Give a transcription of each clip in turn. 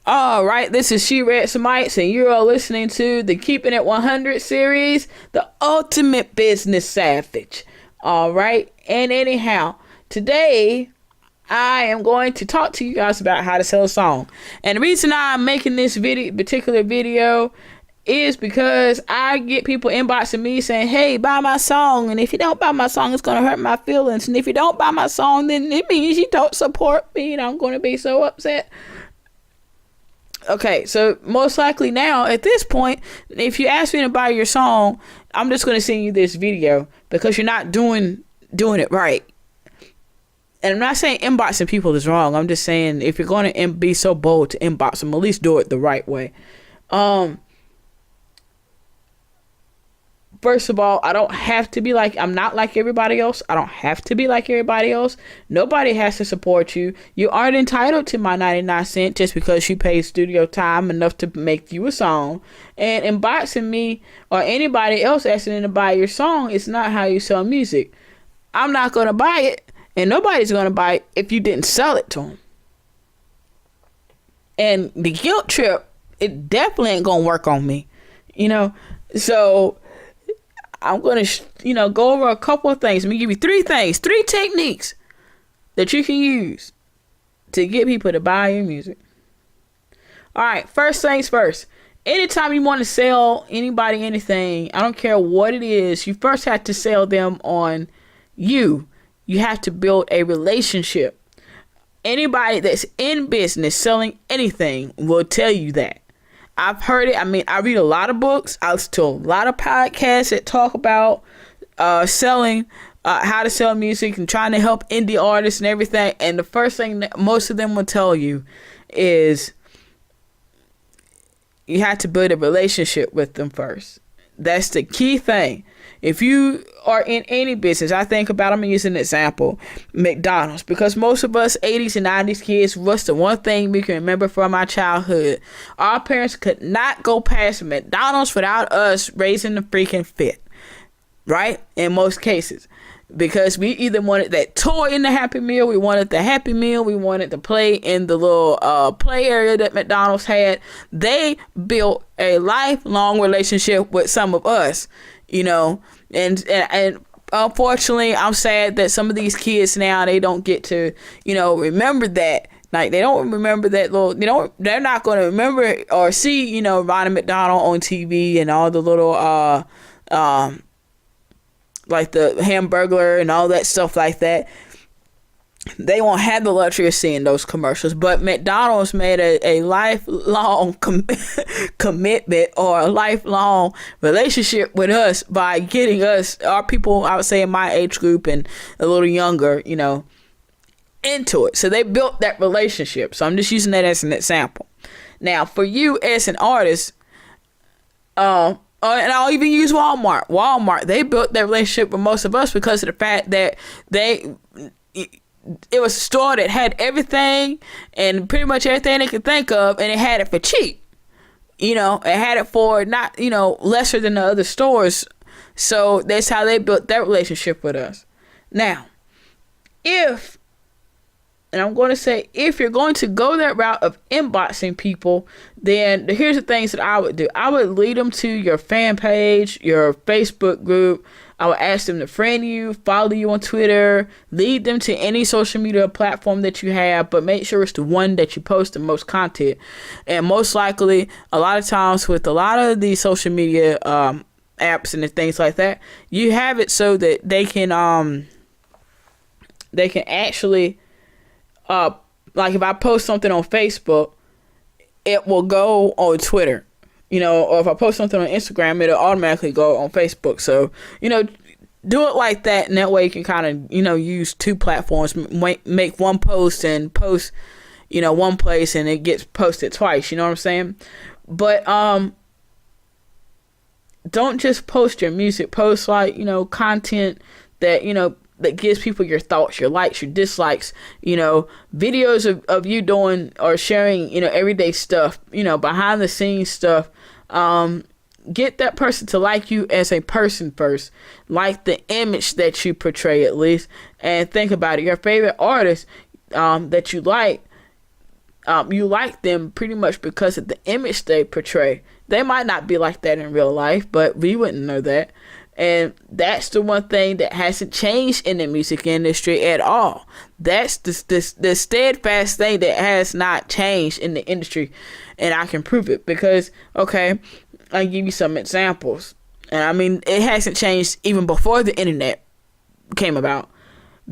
All right, this is She Read Smites, and you are listening to the Keeping It 100 series, the ultimate business savage. All right, and anyhow, today I am going to talk to you guys about how to sell a song. And the reason I'm making this particular video is because I get people inboxing me saying, hey, buy my song, and if you don't buy my song, it's going to hurt my feelings, and if you don't buy my song, then it means you don't support me, and I'm going to be so upset. Okay, so most likely now, at this point, if you ask me to buy your song, I'm just going to send you this video because you're not doing it right. And I'm not saying inboxing people is wrong. I'm just saying if you're going to be so bold to inbox them, at least do it the right way. First of all, I'm not like everybody else. I don't have to be like everybody else. Nobody has to support you. You aren't entitled to my 99 cents just because you paid studio time enough to make you a song. And inboxing me or anybody else asking to buy your song is not how you sell music. I'm not going to buy it, and nobody's going to buy it if you didn't sell it to them. And the guilt trip, it definitely ain't going to work on me. So I'm going to, go over a couple of things. Let me give you three techniques that you can use to get people to buy your music. All right, first things first. Anytime you want to sell anybody anything, I don't care what it is, you first have to sell them on you. You have to build a relationship. Anybody that's in business selling anything will tell you that. I've heard it. I mean, I read a lot of books. I listen to a lot of podcasts that talk about selling, how to sell music and trying to help indie artists and everything. And the first thing that most of them will tell you is you have to build a relationship with them first. That's the key thing. If you are in any business, I'm going to use an example, McDonald's, because most of us 80s and 90s kids, what's the one thing we can remember from our childhood? Our parents could not go past McDonald's without us raising the freaking fit, right? In most cases, because we either wanted that toy in the Happy Meal, we wanted the Happy Meal, we wanted to play in the little play area that McDonald's had. They built a lifelong relationship with some of us. And unfortunately, I'm sad that some of these kids now, they don't get to, remember that. Like, they don't remember that they're not going to remember or see, Ronald McDonald on TV and all the little, like the Hamburglar and all that stuff like that. They won't have the luxury of seeing those commercials, but McDonald's made a lifelong commitment or a lifelong relationship with us by getting us, our people, I would say in my age group and a little younger, into it. So they built that relationship. So I'm just using that as an example. Now, for you as an artist, and I'll even use Walmart. Walmart, they built that relationship with most of us because of the fact that it was a store that had everything and pretty much everything they could think of, and it had it for cheap. It had it for not, lesser than the other stores. So that's how they built that relationship with us. Now, if you're going to go that route of inboxing people, then here's the things that I would do. I would lead them to your fan page, your Facebook group. I would ask them to friend you, follow you on Twitter, lead them to any social media platform that you have, but make sure it's the one that you post the most content. And most likely, a lot of times with a lot of these social media apps and things like that, you have it so that they can actually, like if I post something on Facebook, it will go on Twitter. Or if I post something on Instagram, it'll automatically go on Facebook. So, do it like that. And that way you can kind of, use two platforms, make one post and post, one place and it gets posted twice. You know what I'm saying? But, don't just post your music. Post content that, that gives people your thoughts, your likes, your dislikes, videos of you doing or sharing, everyday stuff, behind the scenes stuff. Get that person to like you as a person first, like the image that you portray at least, and think about it. Your favorite artist that you like, you like them pretty much because of the image they portray. They might not be like that in real life, but we wouldn't know that. And that's the one thing that hasn't changed in the music industry at all. That's the steadfast thing that has not changed in the industry. And I can prove it because, okay, I'll give you some examples. And I mean, it hasn't changed even before the internet came about.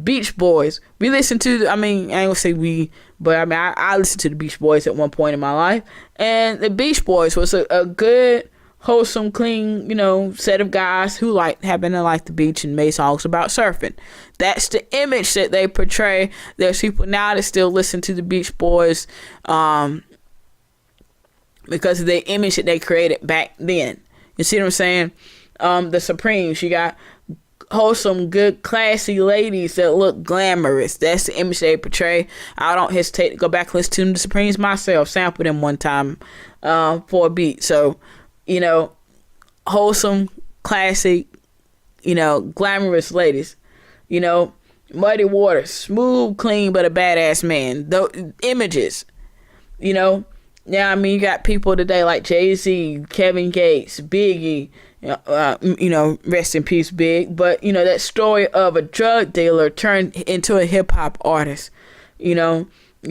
Beach Boys. We listened to, I ain't gonna say we, but I listened to the Beach Boys at one point in my life. And the Beach Boys was a good, wholesome, clean, set of guys who happen to like the beach and made songs about surfing. That's the image that they portray. There's people now that still listen to the Beach Boys because of the image that they created back then. You see what I'm saying? The Supremes, you got wholesome, good, classy ladies that look glamorous. That's the image they portray. I don't hesitate to go back and listen to the Supremes myself. Sampled them one time for a beat. So, wholesome, classy, glamorous ladies. Muddy Waters, smooth, clean, but a badass man. The images, Now, you got people today like Jay-Z, Kevin Gates, Biggie, rest in peace, Big. But, that story of a drug dealer turned into a hip-hop artist. You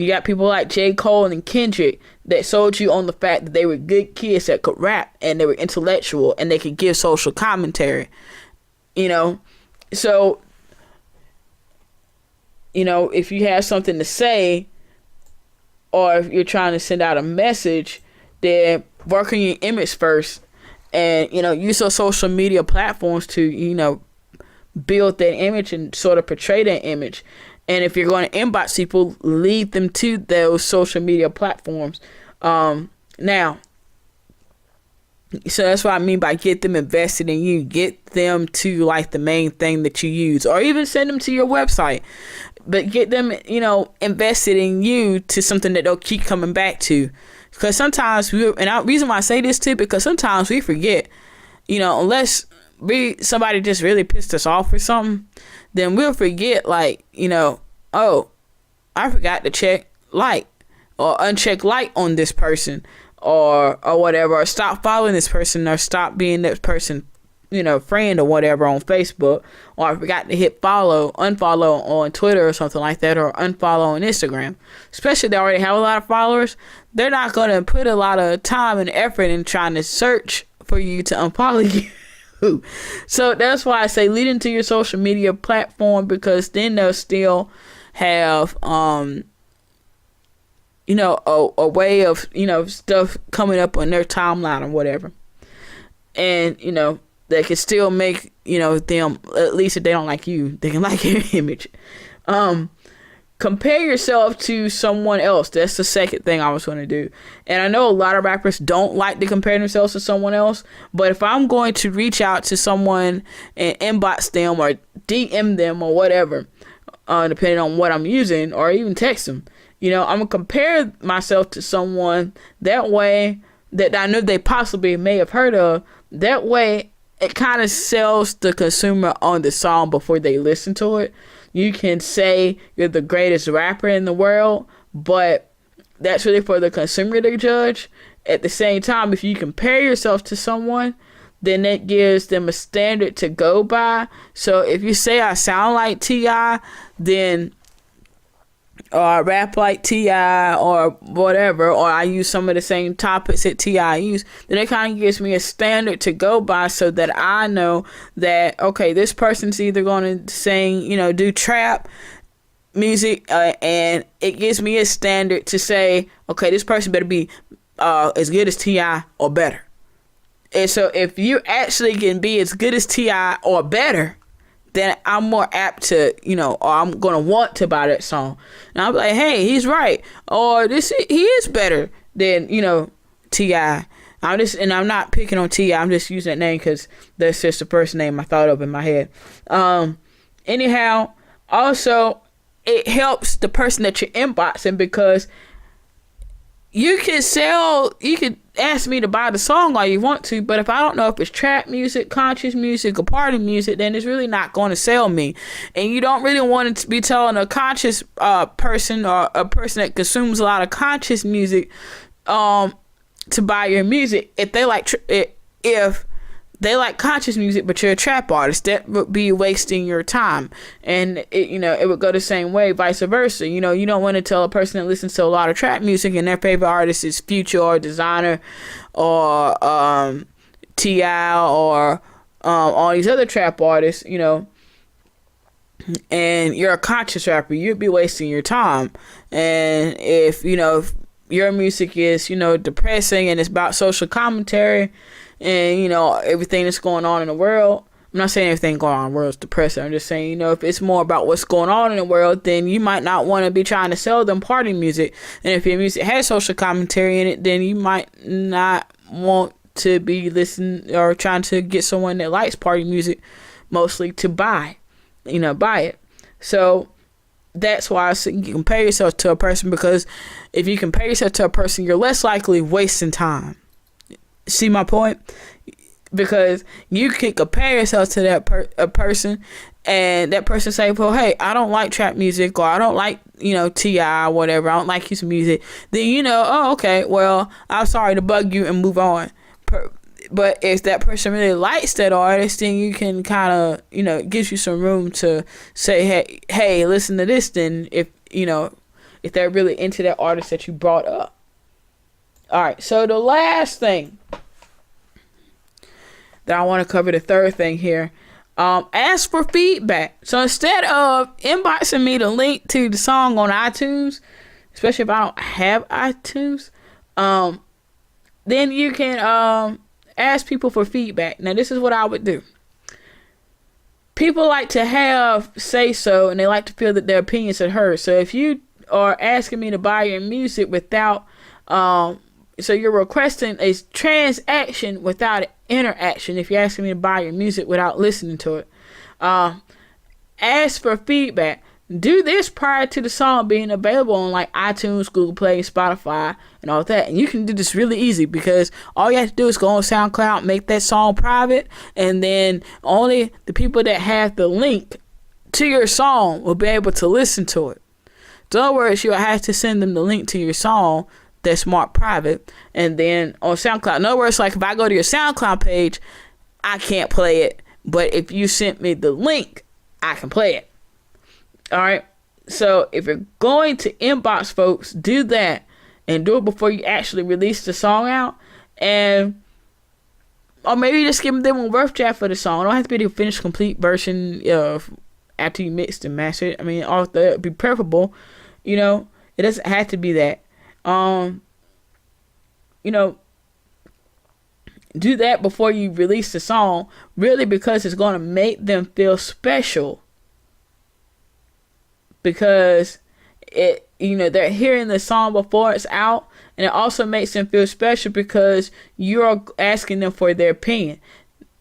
got people like J. Cole and Kendrick that sold you on the fact that they were good kids that could rap and they were intellectual and they could give social commentary. So, if you have something to say or if you're trying to send out a message, then work on your image first and, use those social media platforms to, build that image and sort of portray that image. And if you're going to inbox people, lead them to those social media platforms. Now, so that's what I mean by get them invested in you. Get them to like the main thing that you use, or even send them to your website. But get them, invested in you to something that they'll keep coming back to. Because sometimes reason why I say this too, because sometimes we forget, unless somebody just really pissed us off or something, then we'll forget oh, I forgot to check like or uncheck like on this person or whatever, or stop following this person or stop being that person, friend or whatever on Facebook, or I forgot to hit unfollow on Twitter or something like that, or unfollow on Instagram. Especially if they already have a lot of followers, they're not going to put a lot of time and effort in trying to search for you to unfollow you. So that's why I say lead into your social media platform, because then they'll still have a way of stuff coming up on their timeline or whatever, and they can still make them, at least if they don't like you, they can like your image. Compare yourself to someone else. That's the second thing I was going to do. And I know a lot of rappers don't like to compare themselves to someone else. But if I'm going to reach out to someone and inbox them or DM them or whatever, depending on what I'm using, or even text them, I'm going to compare myself to someone that way that I know they possibly may have heard of. That way, it kind of sells the consumer on the song before they listen to it. You can say you're the greatest rapper in the world, but that's really for the consumer to judge. At the same time, if you compare yourself to someone, then that gives them a standard to go by. So if you say I sound like T.I., then or I rap like T.I. or whatever, or I use some of the same topics that T.I. used, then it kind of gives me a standard to go by, so that I know that, okay, this person's either going to sing, do trap music, and it gives me a standard to say, okay, this person better be as good as T.I. or better. And so if you actually can be as good as T.I. or better, then I'm more apt to, or I'm going to want to buy that song. And I'll be like, hey, he's right. Or he is better than, T.I. I'm not picking on T.I. I'm just using that name because that's just the first name I thought of in my head. Anyhow, also, it helps the person that you're inboxing, because you can ask me to buy the song all you want to, but if I don't know if it's trap music, conscious music, or party music, then it's really not going to sell me. And you don't really want to be telling a conscious person, or a person that consumes a lot of conscious music, to buy your music if they like if they like conscious music, but you're a trap artist. That would be wasting your time. And it would go the same way, vice versa. You don't want to tell a person that listens to a lot of trap music and their favorite artist is Future or Designer or T.I. or all these other trap artists, and you're a conscious rapper, you'd be wasting your time. And if your music is, depressing and it's about social commentary and, everything that's going on in the world. I'm not saying everything going on in the world is depressing. I'm just saying, if it's more about what's going on in the world, then you might not want to be trying to sell them party music. And if your music has social commentary in it, then you might not want to be listening or trying to get someone that likes party music mostly to buy it. So that's why I say you compare yourself to a person, because if you compare yourself to a person, you're less likely wasting time. See my point? Because you can compare yourself to a person, and that person say, well, hey, I don't like trap music, or I don't like, T.I. or whatever. I don't like his music. Then, oh, okay, well, I'm sorry to bug you and move on. But if that person really likes that artist, then you can kind of, it gives you some room to say, hey, listen to this. Then if they're really into that artist that you brought up. All right. So the last thing that I want to cover, the third thing here, ask for feedback. So instead of inboxing me the link to the song on iTunes, especially if I don't have iTunes, then you can ask people for feedback. Now, this is what I would do. People like to have say so, and they like to feel that their opinions are heard. So if you are asking me to buy your music without, so you're requesting a transaction without interaction. If you're asking me to buy your music without listening to it, ask for feedback. Do this prior to the song being available on like iTunes, Google Play, Spotify, and all that. And you can do this really easy, because all you have to do is go on SoundCloud, make that song private, and then only the people that have the link to your song will be able to listen to it. So in other words, you'll have to send them the link to your song that's marked private, and then on SoundCloud. In other words, like if I go to your SoundCloud page, I can't play it, but if you sent me the link, I can play it. All right. So if you're going to inbox folks, do that, and do it before you actually release the song out. Or maybe just give them a rough draft for the song. It don't have to be the finished complete version after you mixed and mastered it. I mean, all that would be preferable. It doesn't have to be that. Do that before you release the song, really, because it's going to make them feel special. Because they're hearing the song before it's out, and it also makes them feel special because you're asking them for their opinion.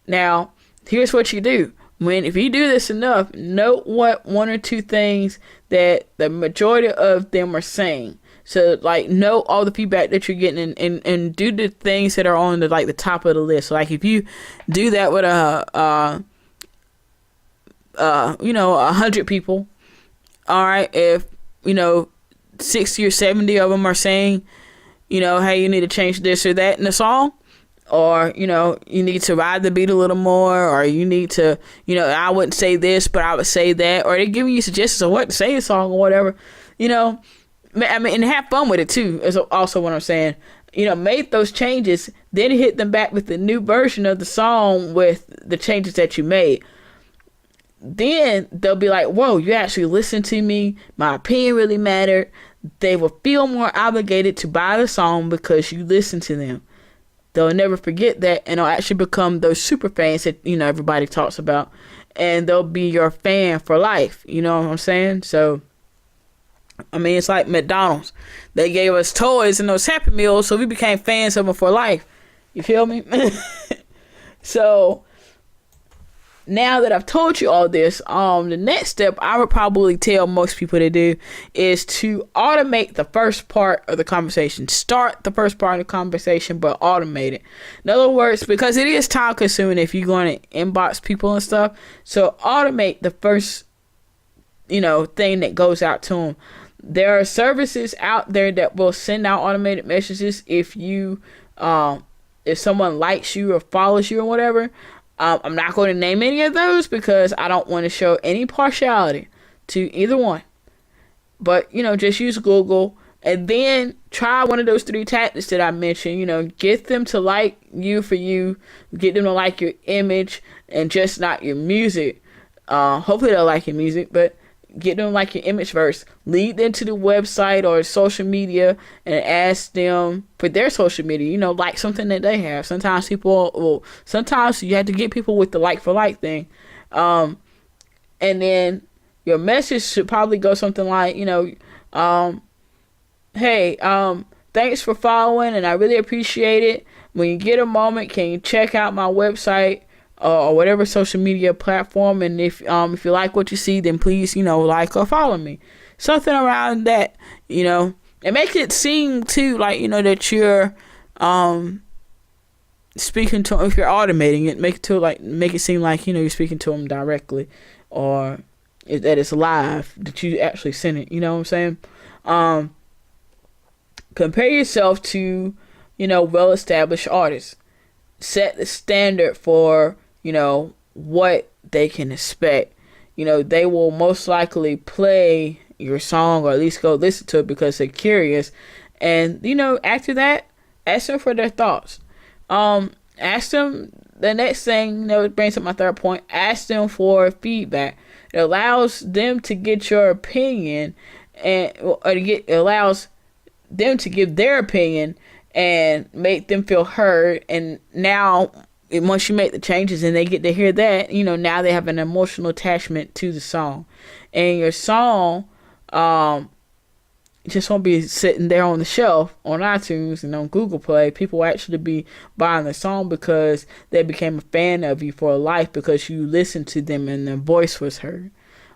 Now, here's what you do. If you do this enough, note what one or two things that the majority of them are saying. So, like, note all the feedback that you're getting, and do the things that are on the top of the list. So, like, if you do that with 100 people, all right, if 60 or 70 of them are saying, hey, you need to change this or that in the song, or you need to ride the beat a little more, or you need to, I wouldn't say this, but I would say that, or they're giving you suggestions of what to say in a song or whatever, I mean, and have fun with it too, is also what I'm saying. Make those changes, then hit them back with the new version of the song with the changes that you made. Then they'll be like, whoa, you actually listened to me. My opinion really mattered. They will feel more obligated to buy the song because you listened to them. They'll never forget that, and they'll actually become those super fans that, everybody talks about. And they'll be your fan for life. You know what I'm saying? So, I mean, it's like McDonald's. They gave us toys and those Happy Meals, so we became fans of them for life. You feel me? So, now that I've told you all this, the next step I would probably tell most people to do is to automate the first part of the conversation. Start the first part of the conversation, but automate it. In other words, because it is time consuming if you're going to inbox people and stuff. So automate the first, thing that goes out to them. There are services out there that will send out automated messages if you, if someone likes you or follows you or whatever. I'm not going to name any of those because I don't want to show any partiality to either one. But, just use Google and then try one of those 3 tactics that I mentioned. Get them to like you for you. Get them to like your image and just not your music. Hopefully they'll like your music, but get them like your image first. Lead them to the website or social media and ask them for their social media, like something that they have. Sometimes sometimes you have to get people with the like for like thing. And then your message should probably go something like, hey, thanks for following and I really appreciate it. When you get a moment, can you check out my website? Or whatever social media platform, and if you like what you see, then please like or follow me, something around that, and make it seem too like that you're speaking to. If you're automating it, make it seem like you're speaking to them directly, or that it's live, that you actually send it. You know what I'm saying? Compare yourself to well-established artists. Set the standard for what they can expect. They will most likely play your song or at least go listen to it because they're curious. And, after that, ask them for their thoughts. Ask them the next thing, it brings up my third point. Ask them for feedback. It allows them to get your opinion allows them to give their opinion and make them feel heard. And now, once you make the changes and they get to hear that, now they have an emotional attachment to the song. And your song just won't be sitting there on the shelf on iTunes and on Google Play. People will actually be buying the song because they became a fan of you for life because you listened to them and their voice was heard.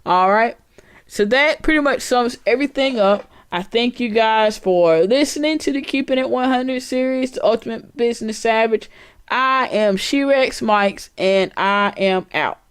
All right. So that pretty much sums everything up. I thank you guys for listening to the Keeping It 100 series, The Ultimate Business Savage. I am She-Rex Mikes, and I am out.